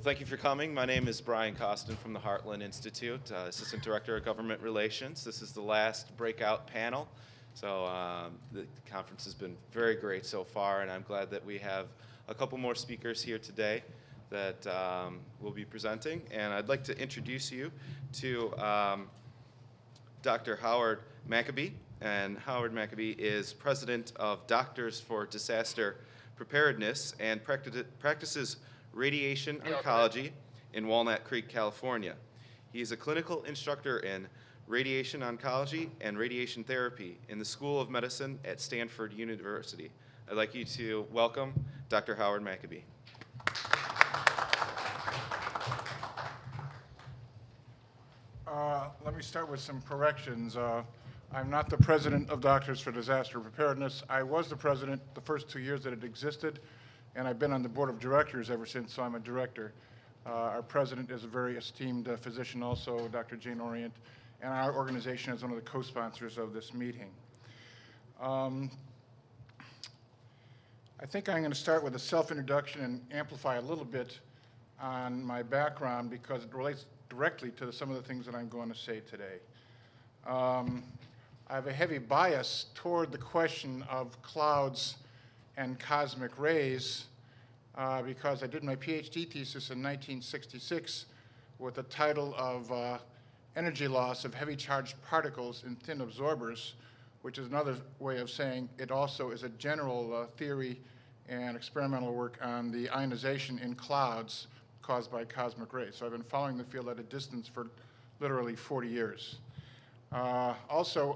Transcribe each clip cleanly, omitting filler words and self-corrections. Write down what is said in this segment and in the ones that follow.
Thank you for coming. My name is Brian Costin from the Heartland Institute, Assistant Director of Government Relations. This is the last breakout panel. So the conference has been very great so far, and I'm glad that we have a couple more speakers here today that will be presenting. And I'd like to introduce you to Dr. Howard Maccabee. And Howard Maccabee is President of Doctors for Disaster Preparedness and practices radiation oncology in Walnut Creek, California. He is a clinical instructor in radiation oncology and radiation therapy in the School of Medicine at Stanford University. I'd like you to welcome Dr. Howard Maccabee. Let me start with some corrections. I'm not the president of Doctors for Disaster Preparedness. I was the president the first 2 years that it existed, and I've been on the board of directors ever since, so I'm a director. Our president is a very esteemed physician also, Dr. Jane Orient, and our organization is one of the co-sponsors of this meeting. I think I'm going to start with a self-introduction and amplify a little bit on my background because it relates directly to some of the things that I'm going to say today. I have a heavy bias toward the question of clouds and cosmic rays because I did my PhD thesis in 1966 with the title of Energy Loss of Heavy Charged Particles in Thin Absorbers, which is another way of saying it also is a general theory and experimental work on the ionization in clouds caused by cosmic rays. So I've been following the field at a distance for literally 40 years. After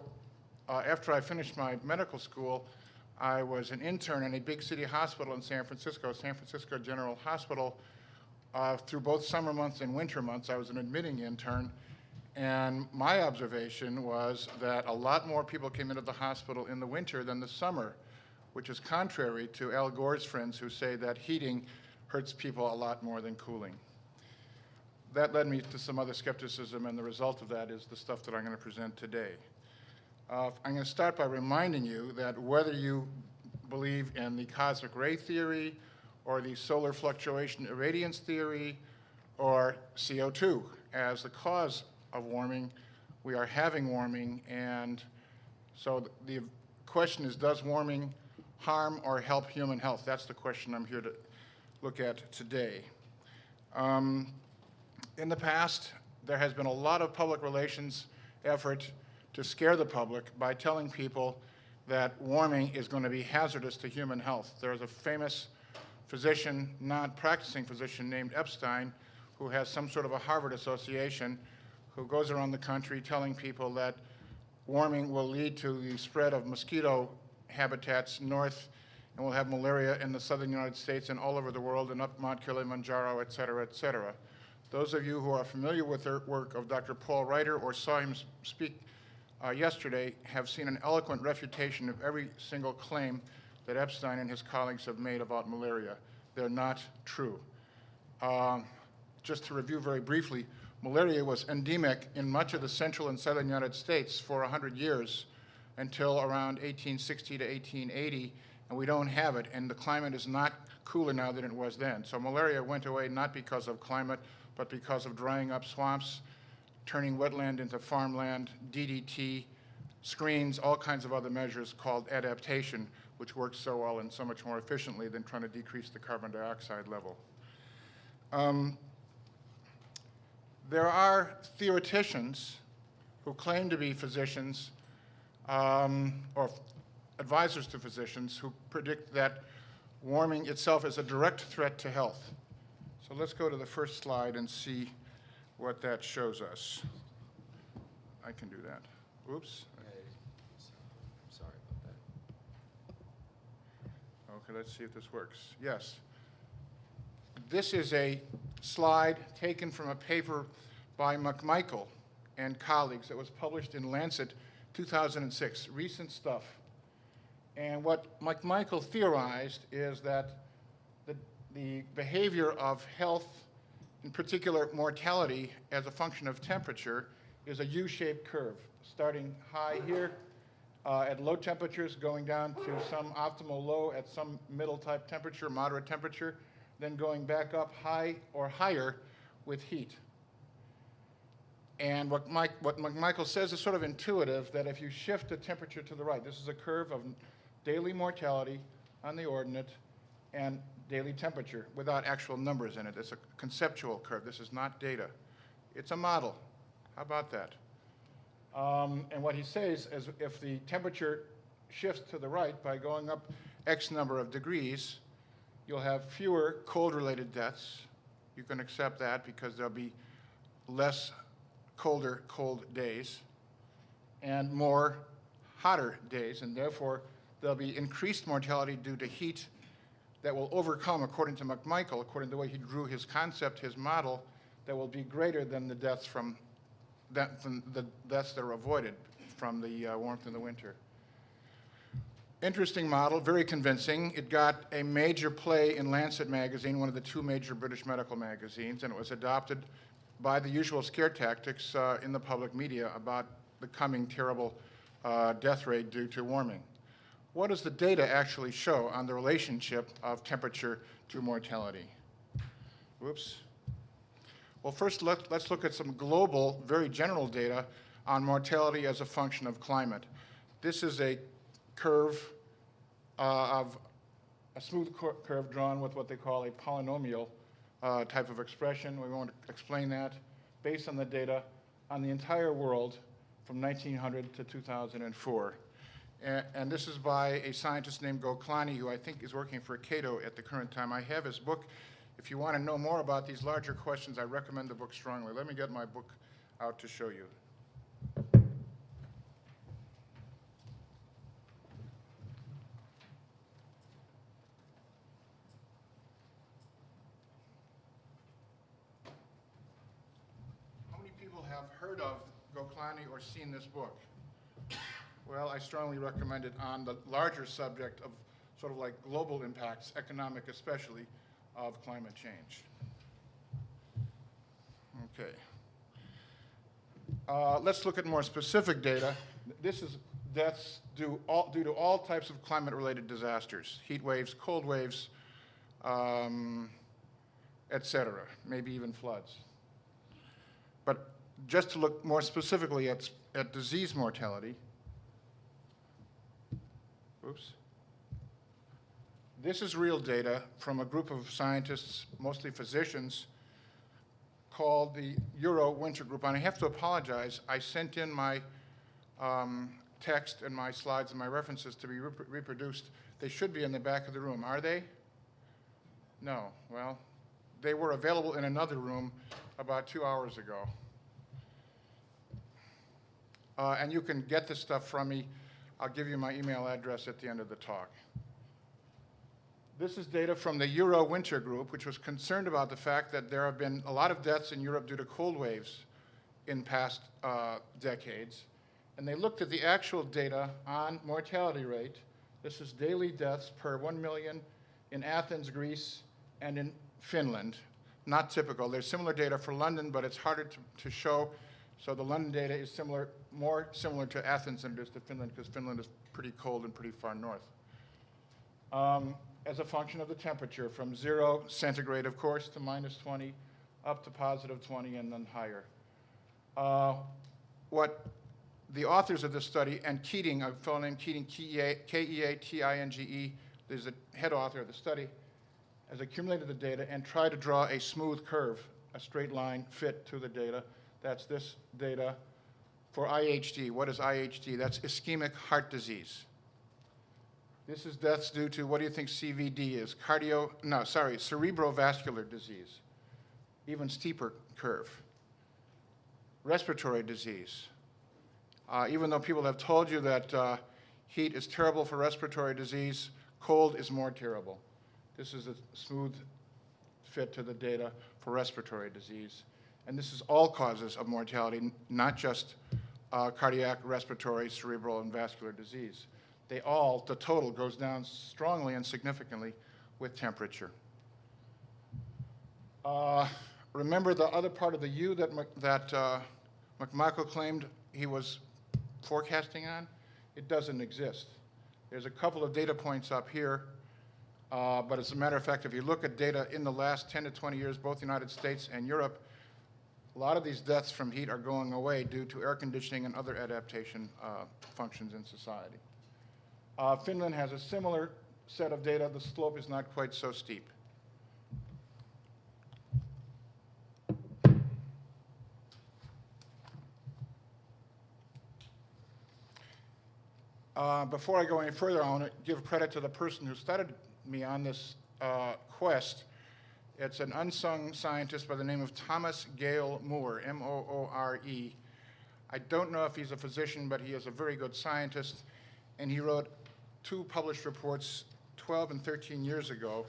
I finished my medical school, I was an intern in a big city hospital in San Francisco General Hospital. Through both summer months and winter months, I was an admitting intern. And my observation was that a lot more people came into the hospital in the winter than the summer, which is contrary to Al Gore's friends who say that heating hurts people a lot more than cooling. That led me to some other skepticism, and the result of that is the stuff that I'm going to present today. I'm going to start by reminding you that whether you believe in the cosmic ray theory or the solar fluctuation irradiance theory or CO2 as the cause of warming, we are having warming, and so the question is, does warming harm or help human health? That's the question I'm here to look at today. In the past, there has been a lot of public relations effort to scare the public by telling people that warming is going to be hazardous to human health. There is a famous physician, non-practicing physician named Epstein, who has some sort of a Harvard association, who goes around the country telling people that warming will lead to the spread of mosquito habitats north, and we'll have malaria in the southern United States and all over the world and up Mount Kilimanjaro, et cetera, et cetera. Those of you who are familiar with the work of Dr. Paul Reiter or saw him speak yesterday have seen an eloquent refutation of every single claim that Epstein and his colleagues have made about malaria. They're not true. Just to review very briefly, malaria was endemic in much of the central and southern United States for 100 years until around 1860 to 1880, and we don't have it, and the climate is not cooler now than it was then. So malaria went away not because of climate, but because of drying up swamps, turning wetland into farmland, DDT, screens, all kinds of other measures called adaptation, which works so well and so much more efficiently than trying to decrease the carbon dioxide level. There are theoreticians who claim to be physicians or advisors to physicians who predict that warming itself is a direct threat to health. So let's go to the first slide and see what that shows us. I can do that. Oops. Sorry about that. Okay, let's see if this works. Yes. This is a slide taken from a paper by McMichael and colleagues that was published in Lancet 2006, recent stuff. And what McMichael theorized is that the behavior of health, in particular mortality as a function of temperature, is a U-shaped curve, starting high here at low temperatures, going down to some optimal low at some middle type temperature, moderate temperature. then going back up high or higher with heat. And what McMichael says is sort of intuitive, that if you shift the temperature to the right, this is a curve of daily mortality on the ordinate and daily temperature without actual numbers in it. It's a conceptual curve. This is not data. It's a model. How about that? And what he says is if the temperature shifts to the right by going up X number of degrees, you'll have fewer cold-related deaths. You can accept that because there'll be less colder cold days and more hotter days, and therefore there'll be increased mortality due to heat that will overcome, according to McMichael, according to the way he drew his concept, his model, that will be greater than the deaths from the deaths that are avoided from the warmth in the winter. Interesting model, very convincing. It got a major play in Lancet magazine, one of the two major British medical magazines, and it was adopted by the usual scare tactics in the public media about the coming terrible death rate due to warming. What does the data actually show on the relationship of temperature to mortality? Whoops. Well, first let's look at some global, very general data on mortality as a function of climate. This is a curve of a smooth curve drawn with what they call a polynomial type of expression. We won't explain that, based on the data on the entire world from 1900 to 2004. And this is by a scientist named Goklani, who I think is working for Cato at the current time. I have his book. If you want to know more about these larger questions, I recommend the book strongly. Let me get my book out to show you. How many people have heard of Goklani or seen this book? Well, I strongly recommend it on the larger subject of sort of like global impacts, economic especially, of climate change. Okay. Let's look at more specific data. This is deaths due to all types of climate-related disasters, heat waves, cold waves, et cetera, maybe even floods. But just to look more specifically at disease mortality, oops. This is real data from a group of scientists, mostly physicians, called the Euro Winter Group. And I have to apologize. I sent in my text and my slides and my references to be reproduced. They should be in the back of the room. Are they? No. Well, they were available in another room about 2 hours ago. And you can get this stuff from me. I'll give you my email address at the end of the talk. This is data from the Euro Winter Group, which was concerned about the fact that there have been a lot of deaths in Europe due to cold waves in past decades. And they looked at the actual data on mortality rate. This is daily deaths per 1 million in Athens, Greece, and in Finland. Not typical. There's similar data for London, but it's harder to show. So the London data is more similar to Athens than it is to Finland, because Finland is pretty cold and pretty far north. As a function of the temperature, from 0 centigrade, of course, to -20, up to +20, and then higher. What the authors of this study, and Keating, a fellow named Keating, Keatinge, is the head author of the study, has accumulated the data and tried to draw a smooth curve, a straight line fit to the data. That's this data for IHD. What is IHD? That's ischemic heart disease. This is deaths due to, what do you think CVD is? Cerebrovascular disease. Even steeper curve. Respiratory disease. Even though people have told you that heat is terrible for respiratory disease, cold is more terrible. This is a smooth fit to the data for respiratory disease. And this is all causes of mortality, not just cardiac, respiratory, cerebral, and vascular disease. The total goes down strongly and significantly with temperature. Remember the other part of the U that McMichael claimed he was forecasting on? It doesn't exist. There's a couple of data points up here But as a matter of fact, if you look at data in the last 10 to 20 years, both the United States and Europe, a lot of these deaths from heat are going away due to air conditioning and other adaptation functions in society. Finland has a similar set of data. The slope is not quite so steep. Before I go any further, I want to give credit to the person who started me on this quest. It's an unsung scientist by the name of Thomas Gale Moore, M-O-O-R-E. I don't know if he's a physician, but he is a very good scientist, and he wrote 2 published reports 12 and 13 years ago,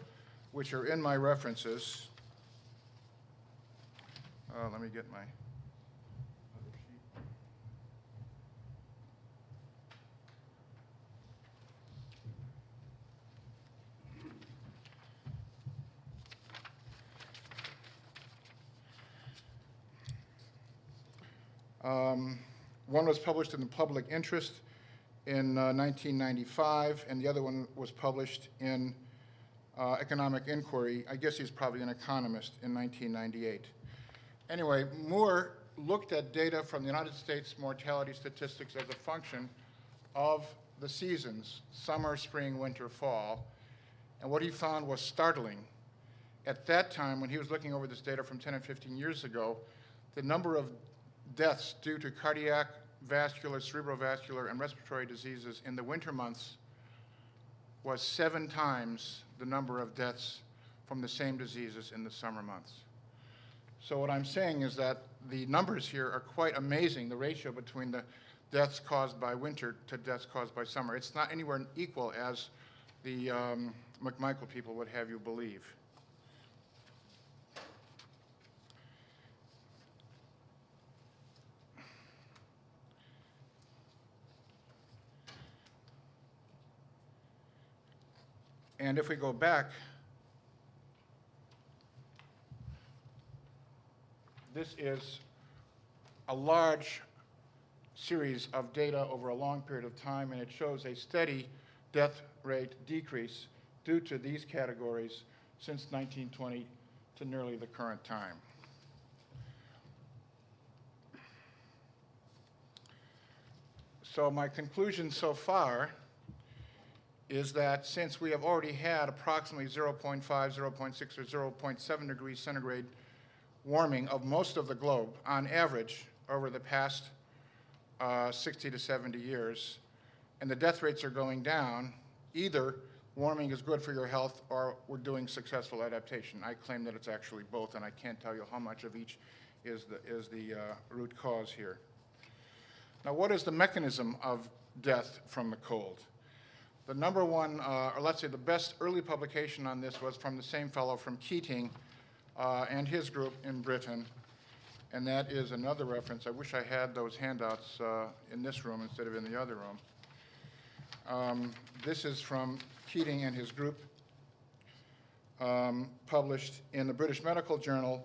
which are in my references. Let me get my other sheet. One was published in the Public Interest in 1995, and the other one was published in Economic Inquiry. I guess he's probably an economist, in 1998. Anyway, Moore looked at data from the United States mortality statistics as a function of the seasons, summer, spring, winter, fall, and what he found was startling. At that time, when he was looking over this data from 10 and 15 years ago, the number of deaths due to cardiac, vascular, cerebrovascular, and respiratory diseases in the winter months was 7 times the number of deaths from the same diseases in the summer months. So what I'm saying is that the numbers here are quite amazing, the ratio between the deaths caused by winter to deaths caused by summer. It's not anywhere equal as the McMichael people would have you believe. And if we go back, this is a large series of data over a long period of time, and it shows a steady death rate decrease due to these categories since 1920 to nearly the current time. So my conclusion so far is that since we have already had approximately 0.5, 0.6, or 0.7 degrees centigrade warming of most of the globe on average over the past 60 to 70 years, and the death rates are going down, either warming is good for your health or we're doing successful adaptation. I claim that it's actually both, and I can't tell you how much of each is the root cause here. Now, what is the mechanism of death from the cold? The number one, or let's say the best early publication on this was from the same fellow from Keating and his group in Britain, and that is another reference. I wish I had those handouts in this room instead of in the other room. This is from Keating and his group, published in the British Medical Journal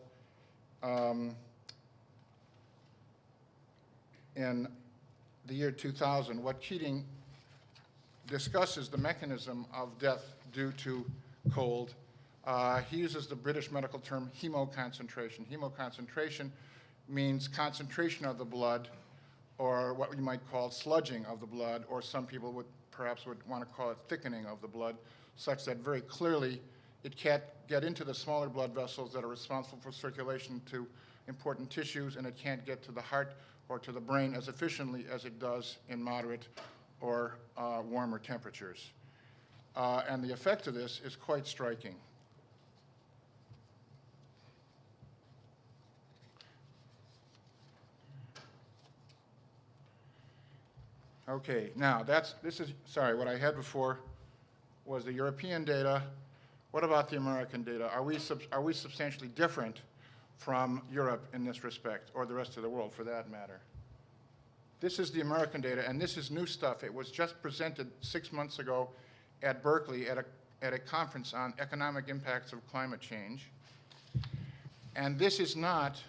in the year 2000. What Keating discusses the mechanism of death due to cold. He uses the British medical term hemoconcentration. Hemoconcentration means concentration of the blood, or what you might call sludging of the blood, or some people would perhaps want to call it thickening of the blood, such that very clearly it can't get into the smaller blood vessels that are responsible for circulation to important tissues, and it can't get to the heart or to the brain as efficiently as it does in moderate or warmer temperatures. And the effect of this is quite striking. Okay, now sorry, what I had before was the European data. What about the American data? Are we substantially different from Europe in this respect, or the rest of the world for that matter? This is the American data, and this is new stuff. It was just presented 6 months ago at Berkeley at a conference on economic impacts of climate change. And this is not,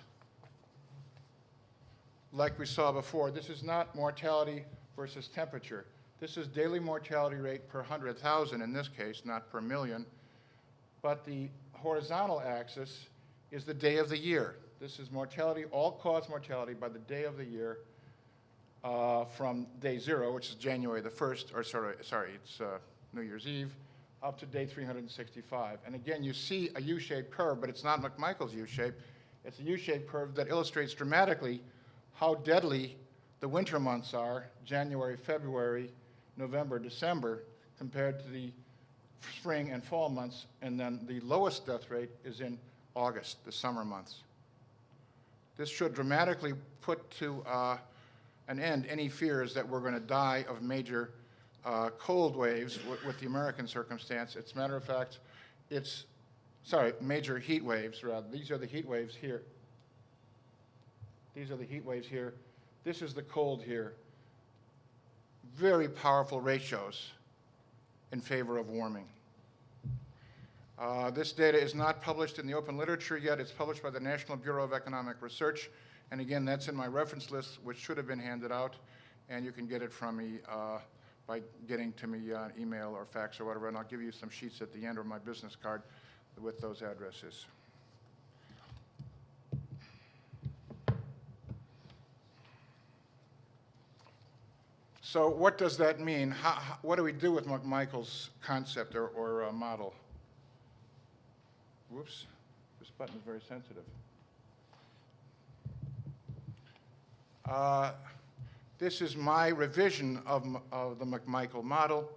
like we saw before, this is not mortality versus temperature. This is daily mortality rate per 100,000 in this case, not per million. But the horizontal axis is the day of the year. This is mortality, all-cause mortality by the day of the year from day 0, which is January the 1st, or sorry, it's New Year's Eve, up to day 365. And again, you see a U-shaped curve, but it's not McMichael's U-shape. It's a U-shaped curve that illustrates dramatically how deadly the winter months are, January, February, November, December, compared to the spring and fall months, and then the lowest death rate is in August, the summer months. This should dramatically put to an end any fears that we're going to die of major cold waves with the American circumstance. It's a matter of fact, major heat waves, rather. These are the heat waves here. These are the heat waves here. This is the cold here. Very powerful ratios in favor of warming. This data is not published in the open literature yet. It's published by the National Bureau of Economic Research. And again, that's in my reference list, which should have been handed out. And you can get it from me by getting to me on email or fax or whatever. And I'll give you some sheets at the end, or my business card with those addresses. So what does that mean? What do we do with McMichael's concept or model? Whoops, this button is very sensitive. This is my revision of the McMichael model.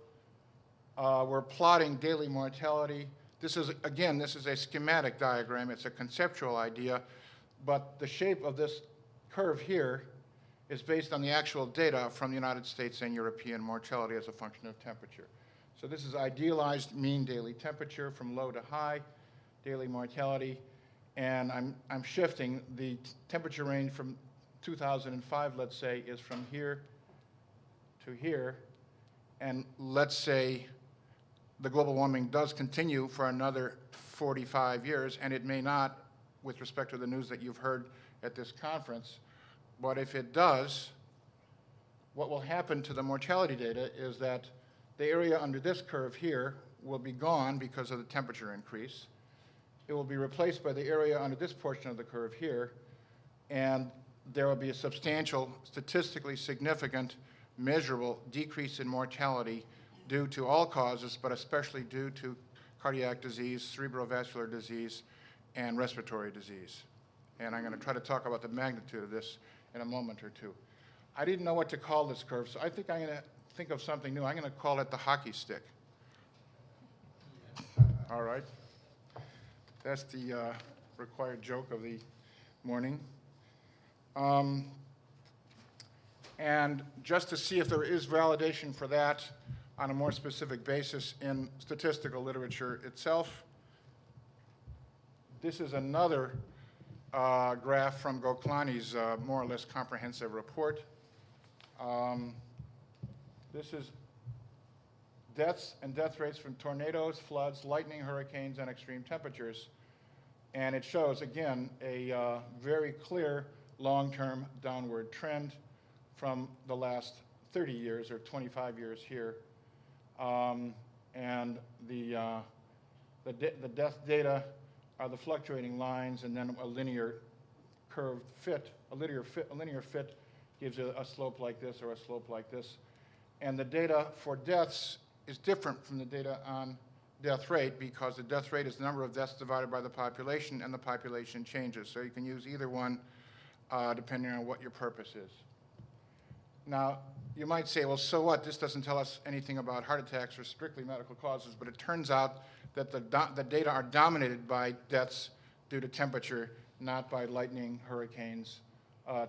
We're plotting daily mortality. This is a schematic diagram. It's a conceptual idea, but the shape of this curve here is based on the actual data from the United States and European mortality as a function of temperature. So this is idealized mean daily temperature from low to high, daily mortality, and I'm shifting the temperature range from 2005, let's say, is from here to here, and let's say the global warming does continue for another 45 years, and it may not, with respect to the news that you've heard at this conference. But if it does, what will happen to the mortality data is that the area under this curve here will be gone because of the temperature increase. It will be replaced by the area under this portion of the curve here, and there will be a substantial, statistically significant, measurable decrease in mortality due to all causes, but especially due to cardiac disease, cerebrovascular disease, and respiratory disease. And I'm going to try to talk about the magnitude of this in a moment or two. I didn't know what to call this curve, so I think I'm going to think of something new. I'm going to call it the hockey stick. All right. That's the required joke of the morning. And just to see if there is validation for that on a more specific basis in statistical literature itself, this is another graph from Goklani's more or less comprehensive report. This is deaths and death rates from tornadoes, floods, lightning, hurricanes, and extreme temperatures. And it shows, again, a very clear long-term downward trend from the last 30 years or 25 years here. And the death data are the fluctuating lines, and then a linear curved fit. A linear fit gives a slope like this or a slope like this. And the data for deaths is different from the data on death rate, because the death rate is the number of deaths divided by the population, and the population changes. So you can use either one depending on what your purpose is. Now, you might say, well, so what? This doesn't tell us anything about heart attacks or strictly medical causes, but it turns out that the data are dominated by deaths due to temperature, not by lightning, hurricanes,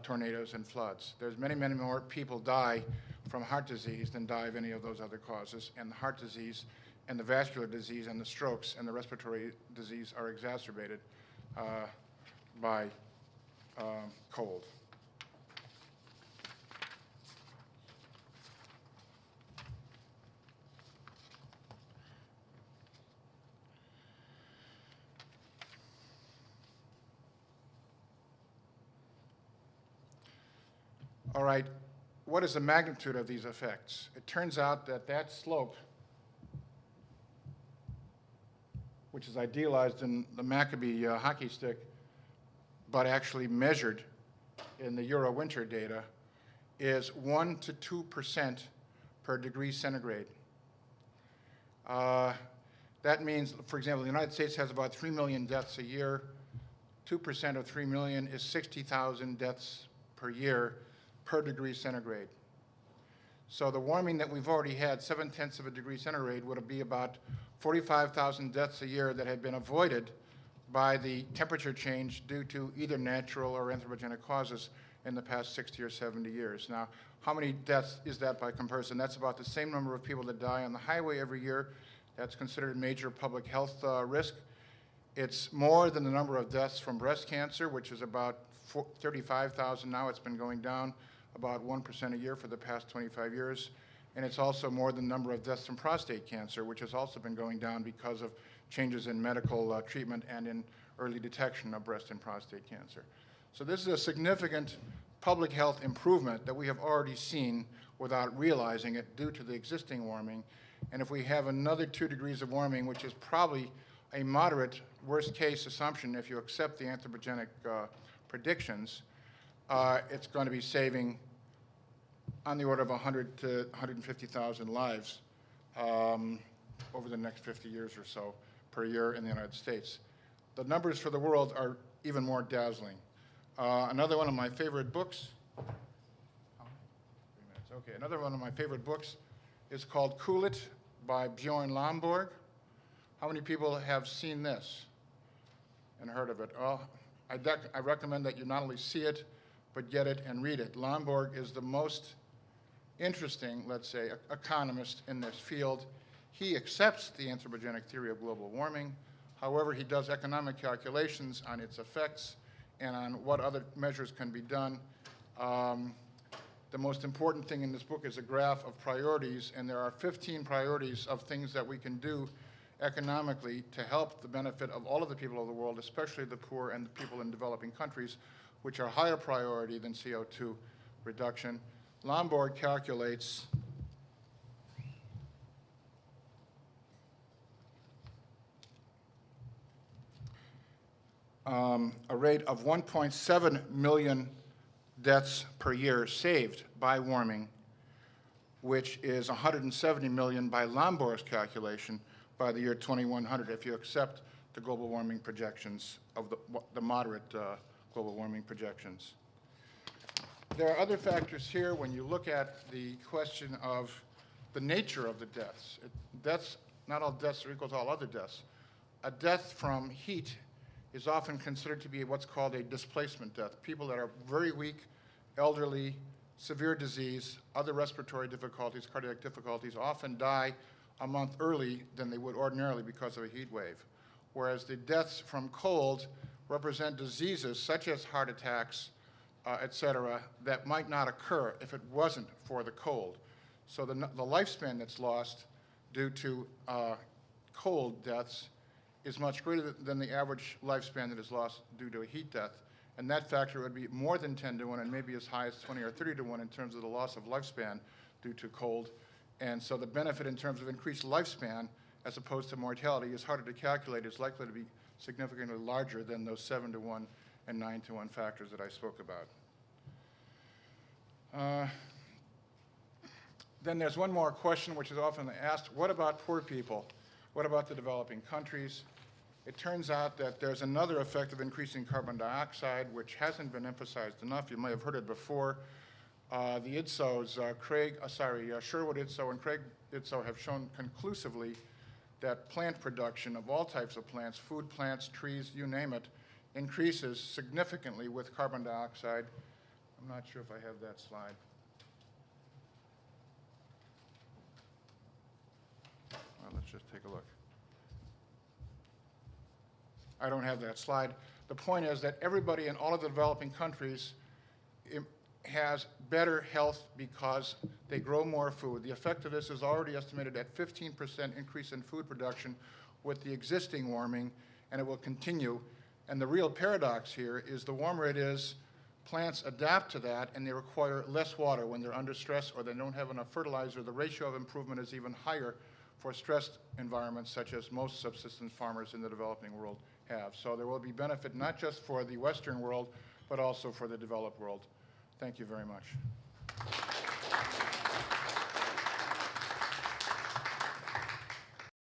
tornadoes, and floods. There's many, many more people die from heart disease than die of any of those other causes, and the heart disease and the vascular disease and the strokes and the respiratory disease are exacerbated by cold. All right, what is the magnitude of these effects? It turns out that that slope, which is idealized in the Maccabee hockey stick, but actually measured in the Euro-winter data, is 1 to 2% per degree centigrade. That means, for example, the United States has about 3 million deaths a year. 2% of 3 million is 60,000 deaths per year per degree centigrade. So the warming that we've already had, 0.7 of a degree centigrade, would be about 45,000 deaths a year that had been avoided by the temperature change due to either natural or anthropogenic causes in the past 60 or 70 years. Now, how many deaths is that by comparison? That's about the same number of people that die on the highway every year. That's considered a major public health risk. It's more than the number of deaths from breast cancer, which is about 35,000 now. It's been going down about 1% a year for the past 25 years. And it's also more than the number of deaths from prostate cancer, which has also been going down because of changes in medical treatment and in early detection of breast and prostate cancer. So this is a significant public health improvement that we have already seen without realizing it due to the existing warming. And if we have another 2 degrees of warming, which is probably a moderate worst case assumption if you accept the anthropogenic predictions, it's going to be saving on the order of 100 to 150,000 lives over the next 50 years or so per year in the United States. The numbers for the world are even more dazzling. Another one of my favorite books, another one of my favorite books is called Cool It by Bjorn Lomborg. How many people have seen this and heard of it? Well, I recommend that you not only see it, but get it and read it. Lomborg is the most interesting, let's say, economist in this field. He accepts the anthropogenic theory of global warming. However, he does economic calculations on its effects and on what other measures can be done. The most important thing in this book is a graph of priorities, and there are 15 priorities of things that we can do economically to help the benefit of all of the people of the world, especially the poor and the people in developing countries, which are higher priority than CO2 reduction. Lomborg calculates a rate of 1.7 million deaths per year saved by warming, which is 170 million by Lomborg's calculation by the year 2100, if you accept the global warming projections of the moderate global warming projections. There are other factors here when you look at the question of the nature of the deaths. Not all deaths are equal to all other deaths. A death from heat is often considered to be what's called a displacement death. People that are very weak, elderly, severe disease, other respiratory difficulties, cardiac difficulties, often die a month early than they would ordinarily because of a heat wave. Whereas the deaths from cold represent diseases such as heart attacks, et cetera, that might not occur if it wasn't for the cold. So the lifespan that's lost due to cold deaths is much greater than the average lifespan that is lost due to a heat death. And that factor would be more than 10 to 1 and maybe as high as 20 or 30 to 1 in terms of the loss of lifespan due to cold. And so the benefit in terms of increased lifespan as opposed to mortality is harder to calculate. It's likely to be significantly larger than those 7 to 1 and 9 to 1 factors that I spoke about. Then there's one more question which is often asked: what about poor people? What about the developing countries? It turns out that there's another effect of increasing carbon dioxide, which hasn't been emphasized enough. You may have heard it before. The IDSOs, Sherwood IDSO and Craig IDSO have shown conclusively that plant production of all types of plants, food plants, trees, you name it, increases significantly with carbon dioxide. I'm not sure if I have that slide. Well, let's just take a look. I don't have that slide. The point is that everybody in all of the developing countries has better health because they grow more food. The effect of this is already estimated at 15% increase in food production with the existing warming, and it will continue. And the real paradox here is the warmer it is, plants adapt to that and they require less water when they're under stress or they don't have enough fertilizer. The ratio of improvement is even higher for stressed environments such as most subsistence farmers in the developing world have. So there will be benefit not just for the Western world, but also for the developed world. Thank you very much.